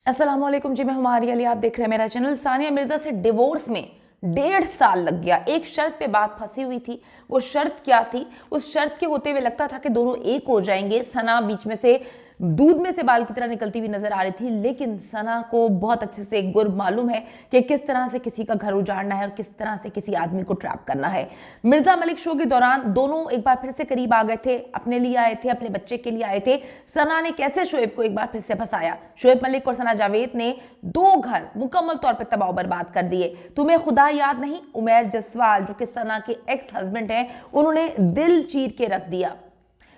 अस्सलाम वालेकुम जी, मैं हमारी अली, आप देख रहे हैं मेरा चैनल। सानिया मिर्जा से डिवोर्स में 1.5 साल लग गया। एक शर्त पे बात फंसी हुई थी। वो शर्त क्या थी? उस शर्त के होते हुए लगता था कि दोनों एक हो जाएंगे। सना बीच में से दूध में से बाल की तरह निकलती हुई नजर आ रही थी, लेकिन सना को बहुत अच्छे से एक गुर मालूम है कि किस तरह से किसी का घर उजाड़ना है और किस तरह से किसी आदमी को ट्रैप करना है। मिर्जा मलिक शो के दौरान दोनों एक बार फिर से करीब आ गए थे, अपने लिए आए थे, अपने बच्चे के लिए आए थे। सना ने कैसे शोएब को एक बार फिर से फंसाया। शोएब मलिक और सना जावेद ने 2 घर मुकम्मल तौर पर तबाह बर्बाद कर दिए। तुम्हें खुदा याद नहीं, उमैर जसवाल जो कि सना के एक्स हस्बैंड हैं, उन्होंने दिल चीर के रख दिया।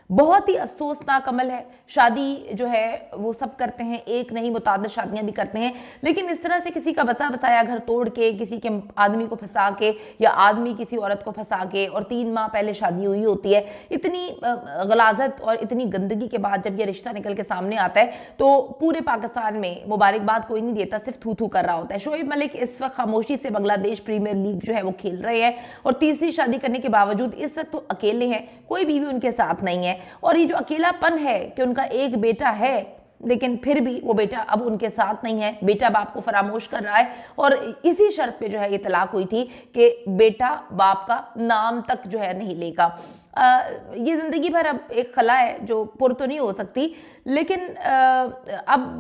बहुत ही अफसोसनाक अमल है। शादी जो है वो सब करते हैं, एक नहीं मुतादिद शादियां भी करते हैं, लेकिन इस तरह से किसी का बसा बसाया घर तोड़ के, किसी के आदमी को फंसा के, या आदमी किसी औरत को फंसा के, और 3 माह पहले शादी हुई होती है, इतनी गलाजत और इतनी गंदगी के बाद जब ये रिश्ता निकल के सामने आता है तो पूरे पाकिस्तान में मुबारकबाद कोई नहीं देता, सिर्फ थू थू कर रहा होता है। शोएब मलिक इस वक्त खामोशी से बांग्लादेश प्रीमियर लीग जो है वो खेल रहे हैं, और तीसरी शादी करने के बावजूद इस वक्त तो अकेले हैं, कोई बीवी उनके साथ नहीं है। और ये जो अकेलापन है कि उनका एक बेटा है, लेकिन फिर भी वो बेटा अब उनके साथ नहीं है, बेटा बाप को फरामोश कर रहा है, और इसी शर्त पे जो है ये तलाक हुई थी कि बेटा बाप का नाम तक जो है नहीं लेगा। ये जिंदगी भर अब एक खला है जो पुर तो नहीं हो सकती, लेकिन अब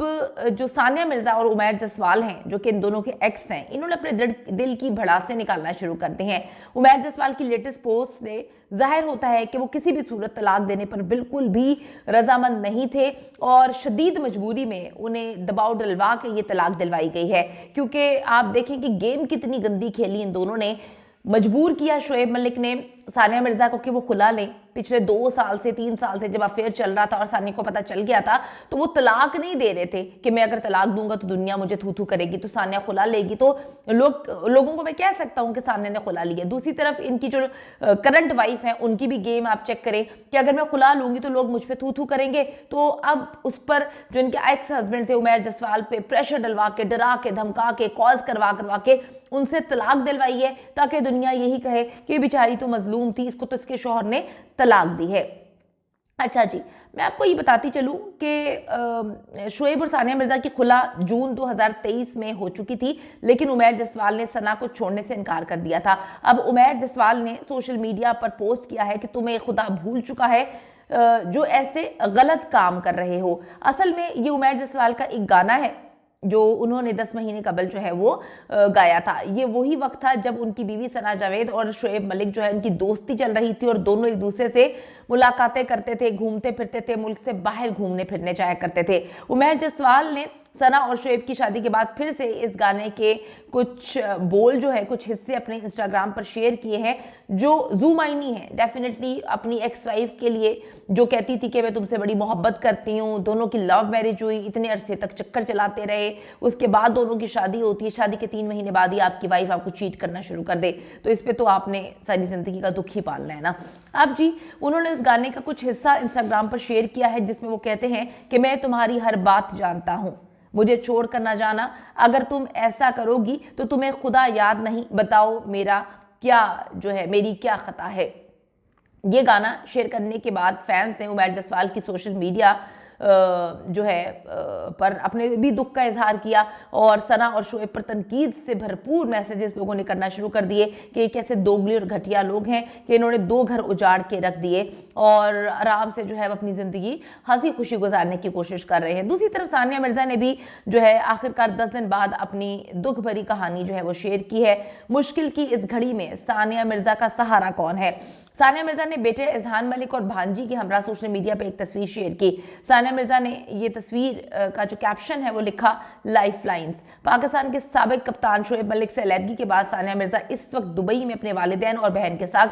जो सानिया मिर्जा और उमैर जसवाल हैं, जो कि इन दोनों के एक्स हैं, इन्होंने अपने दिल की भड़ासे निकालना शुरू कर दी हैं। उमैर जसवाल की लेटेस्ट पोस्ट से जाहिर होता है कि वो किसी भी सूरत तलाक देने पर बिल्कुल भी रजामंद नहीं थे, और शदीद मजबूरी में उन्हें दबाव डलवा के ये तलाक दिलवाई गई है। क्योंकि आप देखें कि गेम कितनी गंदी खेली इन दोनों ने। मजबूर किया शोएब मलिक ने सानिया मिर्जा को कि वो खुला लें। पिछले 2 साल से 3 साल से जब अफेयर चल रहा था और सानिया को पता चल गया था, तो वो तलाक नहीं दे रहे थे कि मैं अगर तलाक दूंगा तो दुनिया मुझे थू थू करेगी, तो सानिया खुला लेगी तो लोगों को मैं कह सकता हूं कि सानिया ने खुला लिया। दूसरी तरफ इनकी जो करंट वाइफ है, उनकी भी गेम आप चेक करें कि अगर मैं खुला लूंगी तो लोग मुझ पर थू थू करेंगे, तो अब उस पर जो इनके एक्स हस्बैंड थे उमैर जसवाल पे प्रेशर डलवा के, डरा के, धमका के, कॉल्स करवा करवा के उनसे तलाक दिलवाई है, ताकि दुनिया यही कहे कि बेचारी तो मजलूम थी, इसको तो इसके शौहर ने तलाक दी है। अच्छा जी, मैं आपको ये बताती चलूं कि शोएब और सानिया मिर्जा की खुला जून 2023 में हो चुकी थी, लेकिन उमैर जसवाल ने सना को छोड़ने से इनकार कर दिया था। अब उमैर जसवाल ने सोशल मीडिया पर पोस्ट किया है कि तुम्हें खुदा भूल चुका है जो ऐसे गलत काम कर रहे हो। असल में ये उमैर जसवाल का एक गाना है जो उन्होंने 10 महीने कबल जो है वो गाया था। ये वही वक्त था जब उनकी बीवी सना जावेद और शोएब मलिक जो है उनकी दोस्ती चल रही थी, और दोनों एक दूसरे से मुलाकातें करते थे, घूमते फिरते थे, मुल्क से बाहर घूमने फिरने जाया करते थे। उमैर जसवाल ने सना और शोएब की शादी के बाद फिर से इस गाने के कुछ बोल जो है, कुछ हिस्से अपने इंस्टाग्राम पर शेयर किए हैं, जो ज़ूमाइनी है डेफिनेटली अपनी एक्स वाइफ के लिए, जो कहती थी कि मैं तुमसे बड़ी मोहब्बत करती हूँ। दोनों की लव मैरिज हुई, इतने अरसे तक चक्कर चलाते रहे, उसके बाद दोनों की शादी होती है, शादी के 3 महीने बाद ही आपकी वाइफ आपको चीट करना शुरू कर दे, तो इस पर तो आपने सारी जिंदगी का दुख ही पालना है ना। अब जी, उन्होंने इस गाने का कुछ हिस्सा इंस्टाग्राम पर शेयर किया है, जिसमें वो कहते हैं कि मैं तुम्हारी हर बात जानता हूँ, मुझे छोड़ कर ना जाना, अगर तुम ऐसा करोगी तो तुम्हें खुदा याद नहीं, बताओ मेरा क्या जो है, मेरी क्या खता है। ये गाना शेयर करने के बाद फैंस ने उमैर जसवाल की सोशल मीडिया जो है पर अपने भी दुख का इजहार किया, और सना और शोएब पर तनकीद से भरपूर मैसेजेस लोगों ने करना शुरू कर दिए कि ये कैसे दोगली और घटिया लोग हैं कि इन्होंने 2 घर उजाड़ के रख दिए और आराम से जो है अपनी ज़िंदगी हंसी खुशी गुजारने की कोशिश कर रहे हैं। दूसरी तरफ सानिया मिर्जा ने भी जो है आखिरकार 10 दिन बाद अपनी दुख भरी कहानी जो है वो शेयर की है। मुश्किल की इस घड़ी में सानिया मिर्जा का सहारा कौन है? सानिया मिर्जा ने बेटे इजहान मलिक और भांजी की हमरा सोशल मीडिया पे एक तस्वीर शेयर की। सानिया मिर्जा ने ये तस्वीर का जो कैप्शन है वो लिखा, लाइफ लाइन्स। पाकिस्तान के साबिक कप्तान शोएब मलिक से अलहदगी के बाद सानिया मिर्जा इस वक्त दुबई में अपने वालिदैन और बहन के साथ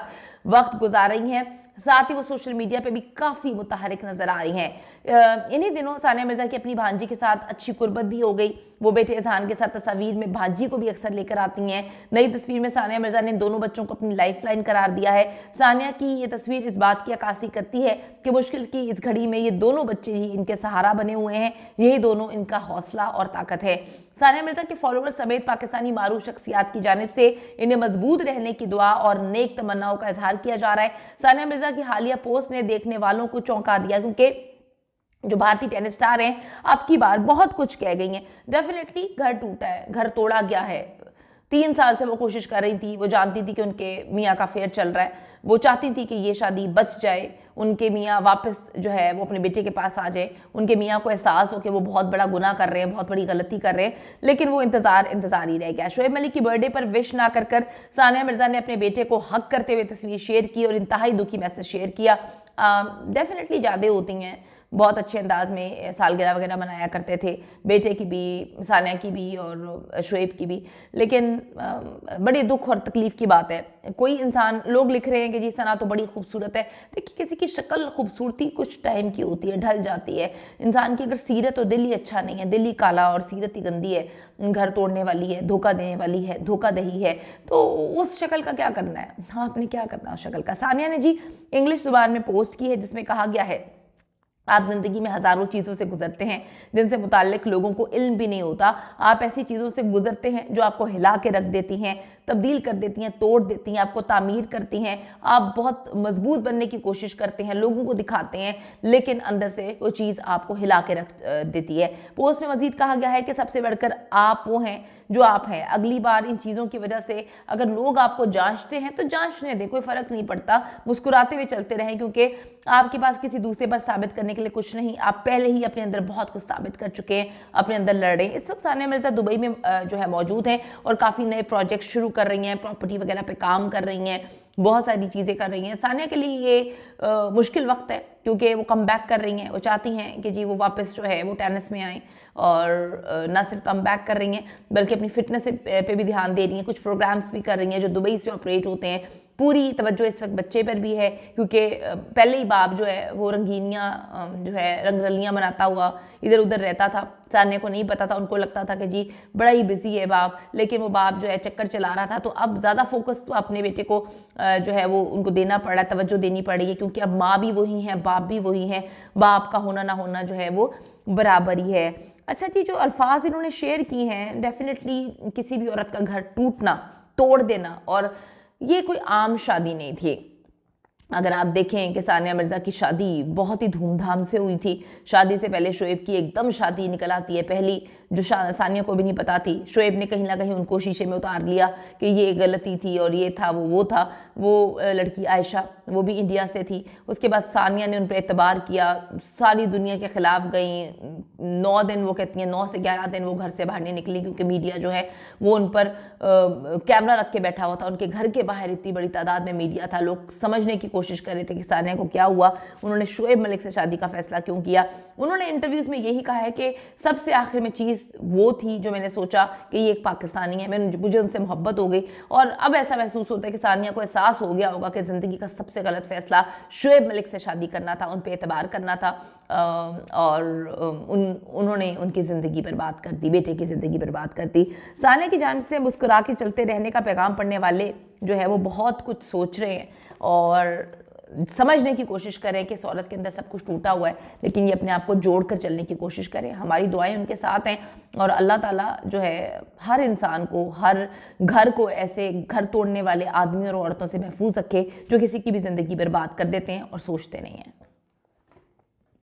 वक्त गुजार रही हैं। साथ ही वो सोशल मीडिया पे भी काफ़ी मुतहरिक नजर आ रही हैं। इन्हीं दिनों सानिया मिर्जा की अपनी भांजी के साथ अच्छी कुर्बत भी हो गई। वो बेटे इजहान के साथ तस्वीर में भांजी को भी अक्सर लेकर आती हैं। नई तस्वीर में सानिया मिर्जा ने दोनों बच्चों को अपनी लाइफलाइन करार दिया है। सानिया की ये तस्वीर इस बात की अक्कासी करती है कि मुश्किल की इस घड़ी में ये दोनों बच्चे ही इनके सहारा बने हुए हैं, यही दोनों इनका हौसला और ताकत है। सानिया मिर्जा के फॉलोअर समेत पाकिस्तानी मारूफ शख्सियात की जानिब से इन्हें मजबूत रहने की दुआ और नेक तमन्नाओं का इजहार किया जा रहा है। सानिया मिर्जा की हालिया पोस्ट ने देखने वालों को चौंका दिया, क्योंकि जो भारतीय टेनिस स्टार हैं आपकी बार बहुत कुछ कह गई हैं। डेफिनेटली घर टूटा है, घर तोड़ा गया है। 3 साल से वो कोशिश कर रही थी, वो जानती थी कि उनके मियाँ का अफेयर चल रहा है, वो चाहती थी कि ये शादी बच जाए, उनके मियाँ वापस जो है वो अपने बेटे के पास आ जाए, उनके मियाँ को एहसास हो कि वो बहुत बड़ा गुनाह कर रहे हैं, बहुत बड़ी गलती कर रहे हैं, लेकिन वो इंतजार ही रह गया। शोएब मलिक की बर्थडे पर विश ना कर कर सानिया मिर्जा ने अपने बेटे को हक करते हुए तस्वीर शेयर की और इंतहाई दुखी मैसेज शेयर किया। डेफिनेटली यादें होती हैं, बहुत अच्छे अंदाज में सालगिरह वगैरह मनाया करते थे, बेटे की भी, सानिया की भी और शोएब की भी। लेकिन बड़ी दुख और तकलीफ की बात है, कोई इंसान, लोग लिख रहे हैं कि जी सना तो बड़ी खूबसूरत है। देखिए किसी की शक्ल खूबसूरती कुछ टाइम की होती है, ढल जाती है। इंसान की अगर सीरत और दिल ही अच्छा नहीं है, दिल ही काला और सीरत ही गंदी है, घर तोड़ने वाली है, धोखा देने वाली है, धोखादही है, तो उस शक्ल का क्या करना है? हाँ, आपने क्या करना है उस शक्ल का? सानिया ने जी इंग्लिश जुबान में पोस्ट की है जिसमें कहा गया है, आप जिंदगी में हजारों चीज़ों से गुजरते हैं जिनसे मुताल्लिक लोगों को इल्म भी नहीं होता। आप ऐसी चीज़ों से गुजरते हैं जो आपको हिला के रख देती हैं, तब्दील कर देती हैं, तोड़ देती हैं, आपको तामीर करती हैं। आप बहुत मजबूत बनने की कोशिश करते हैं, लोगों को दिखाते हैं, लेकिन अंदर से वो चीज़ आपको हिला के रख देती है। पोस्ट में मजीद कहा गया है कि सबसे बढ़कर आप वो हैं जो आप हैं। अगली बार इन चीज़ों की वजह से अगर लोग आपको जांचते हैं तो जांचने दें, कोई फ़र्क नहीं पड़ता, मुस्कुराते हुए चलते रहें, क्योंकि आपके पास किसी दूसरे पर साबित करने के लिए कुछ नहीं, आप पहले ही अपने अंदर बहुत कुछ साबित कर चुके हैं, अपने अंदर लड़ रहे हैं। इस वक्त सानिया मिर्जा दुबई में जो है मौजूद हैं और काफ़ी नए प्रोजेक्ट शुरू कर रही हैं, प्रॉपर्टी वगैरह पे काम कर रही हैं, बहुत सारी चीज़ें कर रही हैं। सानिया के लिए ये मुश्किल वक्त है क्योंकि वो कम बैक कर रही हैं, वो चाहती हैं कि जी वो वापस जो है वो टेनिस में आएँ और ना सिर्फ कम बैक कर रही हैं बल्कि अपनी फिटनेस पे भी ध्यान दे रही हैं, कुछ प्रोग्राम्स भी कर रही हैं जो दुबई से ऑपरेट होते हैं। पूरी तवज्जो इस वक्त बच्चे पर भी है क्योंकि पहले ही बाप जो है वो रंगीनियाँ जो है रंगरलियाँ बनाता हुआ इधर उधर रहता था। सानिया को नहीं पता था, उनको लगता था कि जी बड़ा ही बिजी है बाप, लेकिन वो बाप जो है चक्कर चला रहा था। तो अब ज़्यादा फोकस अपने बेटे को जो है वो उनको देना पड़ रहा है, तवज्जो देनी पड़ रही है, क्योंकि अब माँ भी वही है, बाप भी वही है, बाप का होना ना होना जो है वो बराबर ही है। अच्छा जी, जो अल्फाज इन्होंने शेयर की हैं, डेफिनेटली किसी भी औरत का घर टूटना, तोड़ देना, और ये कोई आम शादी नहीं थी। अगर आप देखें कि सानिया मिर्ज़ा की शादी बहुत ही धूमधाम से हुई थी। शादी से पहले शोएब की एकदम शादी निकल आती है, पहली जो सानिया को भी नहीं पता थी। शोएब ने कहीं ना कहीं उनको शीशे में उतार लिया कि ये गलती थी और ये था वो था। वो लड़की आयशा, वो भी इंडिया से थी। उसके बाद सानिया ने उन पर एतबार किया, सारी दुनिया के ख़िलाफ़ गई। 9 दिन, वो कहती हैं 9 से 11 दिन वो घर से बाहर नहीं निकली क्योंकि मीडिया जो है वो उन पर कैमरा रख के बैठा हुआ था। उनके घर के बाहर इतनी बड़ी तादाद में मीडिया था, लोग समझने की कोशिश कर रहे थे कि सानिया को क्या हुआ, उन्होंने शोएब मलिक से शादी का फैसला क्यों किया। उन्होंने इंटरव्यूज़ में यही कहा है कि सबसे आखिर में चीज़ वो थी जो मैंने सोचा कि ये एक पाकिस्तानी है, मुझे उनसे मोहब्बत हो गई, और अब ऐसा महसूस होता है कि सानिया को एहसास हो गया होगा कि ज़िंदगी का सबसे गलत फैसला शोएब मलिक से शादी करना था, उन पर एतबार करना था, और उन्होंने उनकी ज़िंदगी बर्बाद कर दी, बेटे की ज़िंदगी बर्बाद कर दी। सानिया की जान से मुस्कुरा के चलते रहने का पैगाम पढ़ने वाले जो है वो बहुत कुछ सोच रहे हैं और समझने की कोशिश करें कि इस औरत के अंदर सब कुछ टूटा हुआ है, लेकिन ये अपने आप को जोड़ कर चलने की कोशिश करें। हमारी दुआएं उनके साथ हैं और अल्लाह ताला जो है हर इंसान को, हर घर को ऐसे घर तोड़ने वाले आदमी और औरतों से महफूज रखे जो किसी की भी ज़िंदगी बर्बाद कर देते हैं और सोचते नहीं हैं।